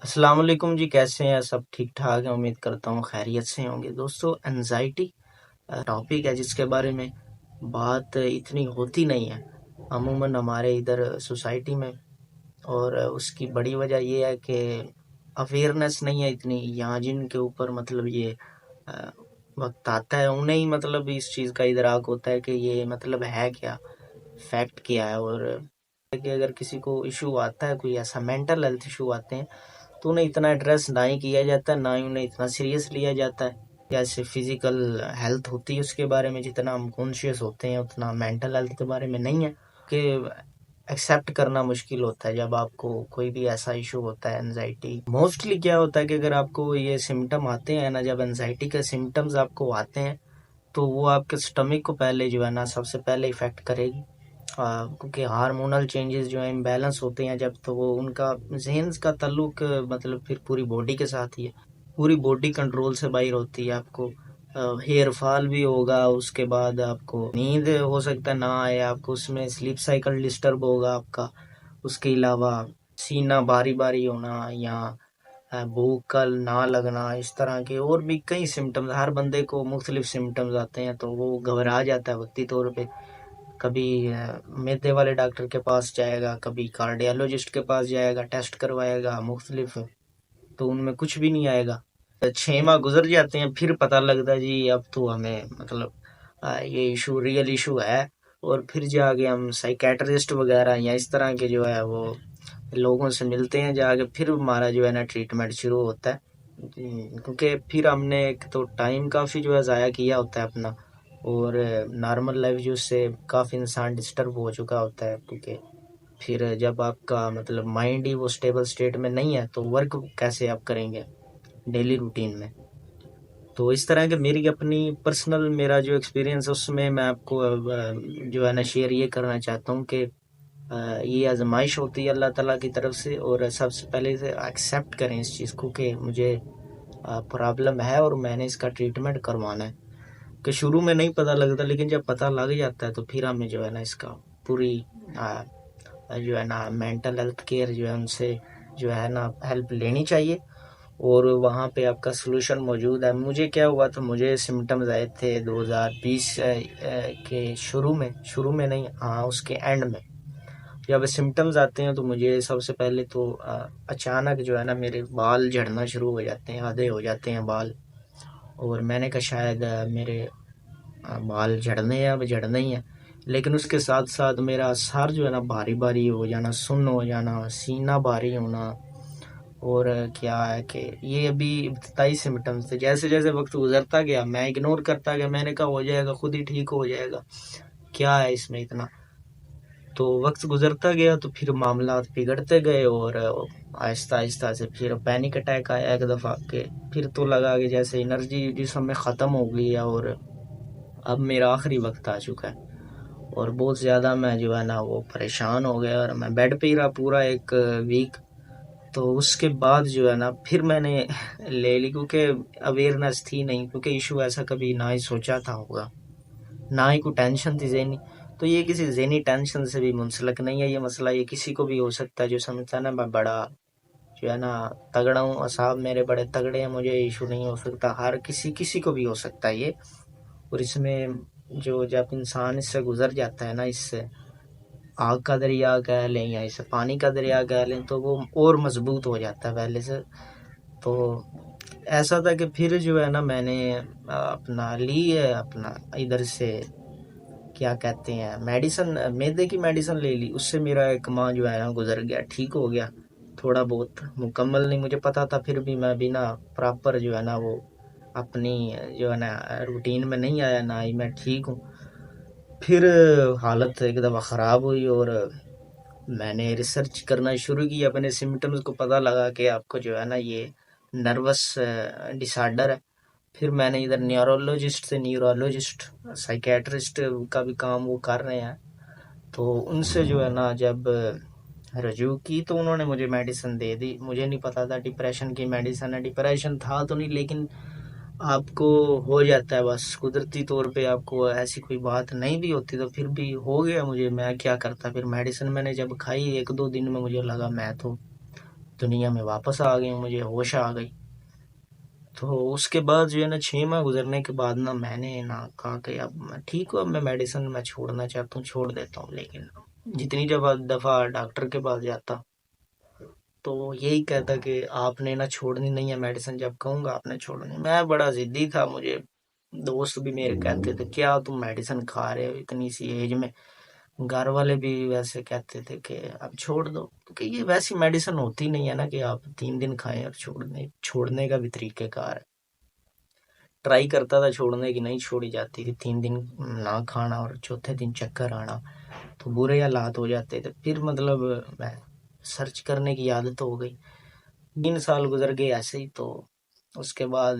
السلام علیکم جی، کیسے ہیں؟ سب ٹھیک ٹھاک ہیں؟ امید کرتا ہوں خیریت سے ہوں گے۔ دوستو، انزائٹی ٹاپک ہے جس کے بارے میں بات اتنی ہوتی نہیں ہے عموماً ہمارے ادھر سوسائٹی میں، اور اس کی بڑی وجہ یہ ہے کہ اویئرنیس نہیں ہے اتنی، یہاں جن کے اوپر مطلب یہ وقت آتا ہے انہیں ہی مطلب اس چیز کا ادراک ہوتا ہے کہ یہ مطلب ہے کیا، فیکٹ کیا ہے، اور کہ اگر کسی کو ایشو آتا ہے، کوئی ایسا مینٹل ہیلتھ ایشو آتے ہیں تو انہیں اتنا ایڈریس نہ ہی کیا جاتا ہے، نہ ہی انہیں اتنا سیریس لیا جاتا ہے۔ جیسے فزیکل ہیلتھ ہوتی ہے اس کے بارے میں جتنا ہم کانشیس ہوتے ہیں اتنا مینٹل ہیلتھ کے بارے میں نہیں ہے، کہ ایکسیپٹ کرنا مشکل ہوتا ہے جب آپ کو کوئی بھی ایسا ایشو ہوتا ہے۔ انزائٹی موسٹلی کیا ہوتا ہے کہ اگر آپ کو یہ سمٹم آتے ہیں نا، جب انزائٹی کے سمٹمز آپ کو آتے ہیں تو وہ آپ کے سٹمک کو پہلے جو ہے نا سب سے پہلے افیکٹ کرے گی، کیونکہ ہارمونل چینجز جو ہیں امبیلنس ہوتے ہیں جب، تو وہ ان کا ذہن کا تعلق مطلب پھر پوری باڈی کے ساتھ ہی ہے، پوری باڈی کنٹرول سے باہر ہوتی ہے۔ آپ کو ہیئر فال بھی ہوگا، اس کے بعد آپ کو نیند ہو سکتا ہے نہ آئے، آپ کو اس میں سلیپ سائیکل ڈسٹرب ہوگا آپ کا، اس کے علاوہ سینہ بھاری بھاری ہونا یا بھوک کا نہ لگنا، اس طرح کے اور بھی کئی سمٹمز، ہر بندے کو مختلف سمٹمز آتے ہیں تو وہ گھبرا جاتا ہے وقتی طور پہ، کبھی معدے والے ڈاکٹر کے پاس جائے گا، کبھی کارڈیالوجسٹ کے پاس جائے گا، ٹیسٹ کروائے گا مختلف، تو ان میں کچھ بھی نہیں آئے گا۔ 6 ماہ گزر جاتے ہیں، پھر پتہ لگتا ہے جی اب تو ہمیں مطلب یہ ایشو ریئل ایشو ہے، اور پھر جا کے ہم سائیکیٹرسٹ وغیرہ یا اس طرح کے جو ہے وہ لوگوں سے ملتے ہیں، جا کے پھر ہمارا جو ہے نا ٹریٹمنٹ شروع ہوتا ہے، کیونکہ پھر ہم نے ایک تو ٹائم کافی جو ہے ضائع کیا ہوتا ہے اپنا، اور نارمل لائف جو سے کافی انسان ڈسٹرب ہو چکا ہوتا ہے، کیونکہ پھر جب آپ کا مطلب مائنڈ ہی وہ سٹیبل سٹیٹ میں نہیں ہے تو ورک کیسے آپ کریں گے ڈیلی روٹین میں۔ تو اس طرح کے میری اپنی پرسنل میرا جو ایکسپیرینس ہے اس میں آپ کو جو ہے نا شیئر یہ کرنا چاہتا ہوں کہ یہ آزمائش ہوتی ہے اللہ تعالیٰ کی طرف سے، اور سب سے پہلے سے ایکسیپٹ کریں اس چیز کو کہ مجھے پرابلم ہے اور میں نے اس کا ٹریٹمنٹ کروانا ہے، کہ شروع میں نہیں پتہ لگتا، لیکن جب پتہ لگ جاتا ہے تو پھر ہمیں جو ہے نا اس کا پوری جو ہے نا مینٹل ہیلتھ کیئر جو ہے ان سے جو ہے نا ہیلپ لینی چاہیے، اور وہاں پہ آپ کا سلوشن موجود ہے۔ مجھے کیا ہوا تھا، مجھے سمٹمز آئے تھے 2020 کے شروع میں نہیں، ہاں اس کے اینڈ میں جب سمٹمز آتے ہیں تو مجھے سب سے پہلے تو اچانک جو ہے نا میرے بال جھڑنا شروع ہو جاتے ہیں، آدھے ہو جاتے ہیں بال، اور میں نے کہا شاید میرے بال جھڑنے ہیں، اب جھڑنے ہی ہیں، لیکن اس کے ساتھ ساتھ میرا سر جو ہے نا بھاری بھاری ہو جانا، سن ہو جانا، سینہ بھاری ہونا، اور کیا ہے کہ یہ ابھی ابتدائی سمٹمز تھے۔ جیسے جیسے وقت گزرتا گیا میں اگنور کرتا گیا، میں نے کہا ہو جائے گا، خود ہی ٹھیک ہو جائے گا، کیا ہے اس میں اتنا۔ تو وقت گزرتا گیا تو پھر معاملات بگڑتے گئے، اور آہستہ آہستہ سے پھر پینک اٹیک آیا ایک دفعہ کہ پھر تو لگا کہ جیسے انرجی جسم میں ختم ہو گئی ہے، اور اب میرا آخری وقت آ چکا ہے، اور بہت زیادہ میں جو ہے نا وہ پریشان ہو گیا، اور میں بیڈ پہ ہی رہا پورا ایک ویک۔ تو اس کے بعد جو ہے نا پھر میں نے لے لی، کیونکہ اویئرنیس تھی نہیں، کیونکہ ایشو ایسا کبھی نہ ہی سوچا تھا ہوگا، نہ ہی کوئی ٹینشن تھی ذہنی، تو یہ کسی ذہنی ٹینشن سے بھی منسلک نہیں ہے یہ مسئلہ، یہ کسی کو بھی ہو سکتا ہے جو سمجھتا ہے نا میں بڑا جو ہے نا تگڑا ہوں، صاحب میرے بڑے تگڑے ہیں، مجھے ایشو نہیں ہو سکتا، ہر کسی کو بھی ہو سکتا ہے یہ۔ اور اس میں جو جب انسان اس سے گزر جاتا ہے نا، اس سے آگ کا دریا کہہ لیں یا اسے پانی کا دریا کہہ لیں، تو وہ اور مضبوط ہو جاتا ہے پہلے سے۔ تو ایسا تھا کہ پھر جو ہے نا میں نے اپنا لی ہے، اپنا ادھر سے کیا کہتے ہیں میڈیسن، معدے کی میڈیسن لے لی، اس سے میرا 1 ماہ جو ہے نا گزر گیا، ٹھیک ہو گیا تھوڑا بہت، مکمل نہیں مجھے پتا تھا، پھر بھی میں بھی نا پراپر جو ہے نا وہ اپنی جو ہے نا روٹین میں نہیں آیا، نہ ہی میں ٹھیک ہوں۔ پھر حالت ایک دفعہ خراب ہوئی، اور میں نے ریسرچ کرنا شروع کی، اپنے سمٹمز کو پتہ لگا کہ آپ کو جو ہے نا یہ نروس ڈس آرڈر ہے۔ پھر میں نے ادھر نیورولوجسٹ سائیکیٹرسٹ کا بھی کام وہ کر رہے ہیں، تو ان سے جو ہے نا جب رجوع کی تو انہوں نے مجھے میڈیسن دے دی، مجھے نہیں پتا تھا ڈپریشن کی میڈیسن ہے، ڈپریشن تھا تو نہیں، لیکن آپ کو ہو جاتا ہے بس قدرتی طور پہ، آپ کو ایسی کوئی بات نہیں بھی ہوتی تو پھر بھی ہو گیا مجھے، میں کیا کرتا، پھر میڈیسن میں نے جب کھائی 1-2 دن میں مجھے لگا میں تو دنیا میں واپس آ گئی ہوں، مجھے ہوش آ گئی۔ تو اس کے بعد جو ہے نا 6 ماہ گزرنے کے بعد نا میں نے نا کہا کہ اب میں ٹھیک ہوں، اب میں میڈیسن میں چھوڑنا چاہتا ہوں، چھوڑ دیتا ہوں۔ لیکن جتنی جب دفعہ ڈاکٹر کے پاس جاتا تو یہی کہتا کہ آپ نے نا چھوڑنی نہیں ہے میڈیسن، جب کہوں گا آپ نے چھوڑنی۔ میں بڑا ضدی تھا، مجھے دوست بھی میرے کہتے تھے کیا تم میڈیسن کھا رہے ہو اتنی سی ایج میں، گھر والے بھی ویسے کہتے تھے کہ اب چھوڑ دو، کیونکہ یہ ویسی میڈیسن ہوتی نہیں ہے نا کہ آپ 3 دن کھائیں اور چھوڑنے کا بھی طریقہ کار ہے۔ ٹرائی کرتا تھا چھوڑنے کی، نہیں چھوڑی جاتی تھی، 3 دن نہ کھانا اور چوتھے دن چکر آنا، تو برے حالات ہو جاتے تھے۔ پھر مطلب میں سرچ کرنے کی عادت ہو گئی، 3 سال گزر گئے ایسے ہی۔ تو اس کے بعد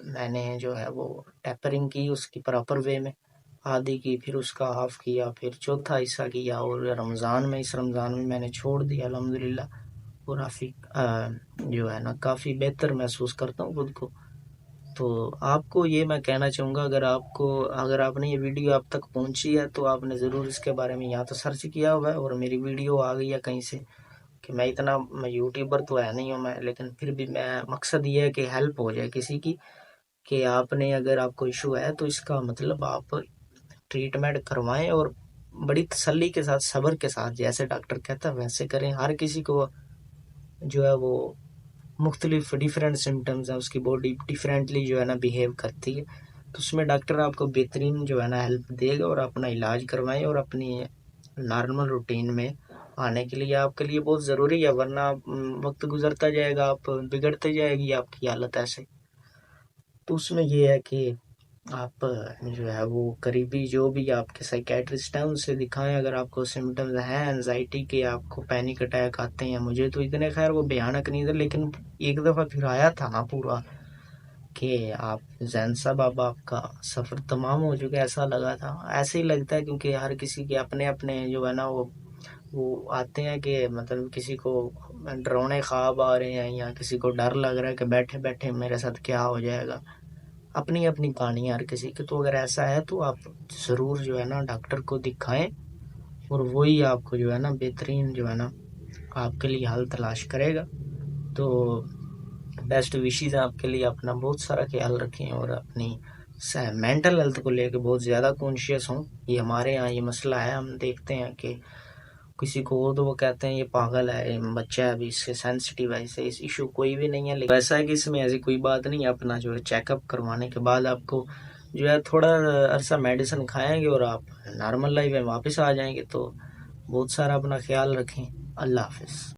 میں نے جو ہے وہ ٹیپرنگ کی اس کی پراپر وے میں، آدھی کی، پھر اس کا ہاف کیا، پھر چوتھا حصہ کیا، اور رمضان میں میں نے چھوڑ دیا الحمدللہ۔ اور جو ہے نا کافی بہتر محسوس کرتا ہوں خود کو۔ تو آپ کو یہ میں کہنا چاہوں گا، اگر آپ نے یہ ویڈیو آپ تک پہنچی ہے تو آپ نے ضرور اس کے بارے میں یا تو سرچ کیا ہوگا اور میری ویڈیو آ گئی ہے کہیں سے، کہ میں یوٹیوبر تو ہے نہیں ہوں میں، لیکن پھر بھی میں مقصد یہ ہے کہ ہیلپ ہو جائے کسی کی، کہ اگر آپ کو ایشو ہے تو اس کا مطلب آپ ٹریٹمنٹ کروائیں اور بڑی تسلی کے ساتھ، صبر کے ساتھ، جیسے ڈاکٹر کہتا ہے ویسے کریں۔ ہر کسی کو جو ہے وہ مختلف ڈیفرنٹ سمٹمز ہیں، اس کی باڈی ڈیفرنٹلی جو ہے نا بیہیو کرتی ہے، تو اس میں ڈاکٹر آپ کو بہترین جو ہے نا ہیلپ دے گا، اور اپنا علاج کروائیں، اور اپنی نارمل روٹین میں آنے کے لیے آپ کے لیے بہت ضروری ہے، ورنہ وقت گزرتا جائے گا، آپ بگڑتے جائے گی آپ کی حالت ایسے۔ تو اس میں یہ ہے کہ آپ جو ہے وہ قریبی جو بھی آپ کے سائیکیٹرسٹ ہیں ان سے دکھائیں، اگر آپ کو سمٹمز ہیں انزائٹی کے، آپ کو پینک اٹیک آتے ہیں۔ مجھے تو اتنے خیر وہ بھیانک نہیں تھے، لیکن ایک دفعہ پھر آیا تھا نا پورا، کہ آپ زین صاحب اب آپ کا سفر تمام ہو چکا، ایسا لگا تھا۔ ایسے ہی لگتا ہے، کیونکہ ہر کسی کے اپنے اپنے جو ہے نا وہ آتے ہیں، کہ مطلب کسی کو ڈرونے خواب آ رہے ہیں، یا کسی کو ڈر لگ رہا ہے کہ بیٹھے بیٹھے میرے ساتھ کیا ہو جائے گا۔ اپنی اپنی کہانی ہر کسی کی، تو اگر ایسا ہے تو آپ ضرور جو ہے نا ڈاکٹر کو دکھائیں، اور وہی آپ کو جو ہے نا بہترین جو ہے نا آپ کے لیے حل تلاش کرے گا۔ تو بیسٹ وشیز ہیں آپ کے لیے، اپنا بہت سارا خیال رکھیں، اور اپنی مینٹل ہیلتھ کو لے کے بہت زیادہ کانشیس ہوں۔ یہ ہمارے ہاں یہ مسئلہ ہے، ہم دیکھتے ہیں کہ کسی کو ہو تو وہ کہتے ہیں یہ پاگل ہے، یہ بچہ ہے ابھی، اس سے سینسٹیو ہے، اس ایشو کوئی بھی نہیں ہے۔ لیکن ایسا ہے کہ اس میں ایسی کوئی بات نہیں ہے، اپنا جو ہے چیک اپ کروانے کے بعد آپ کو جو ہے تھوڑا عرصہ میڈیسن کھائیں گے اور آپ نارمل لائف میں واپس آ جائیں گے۔ تو بہت سارا اپنا خیال رکھیں۔ اللہ حافظ۔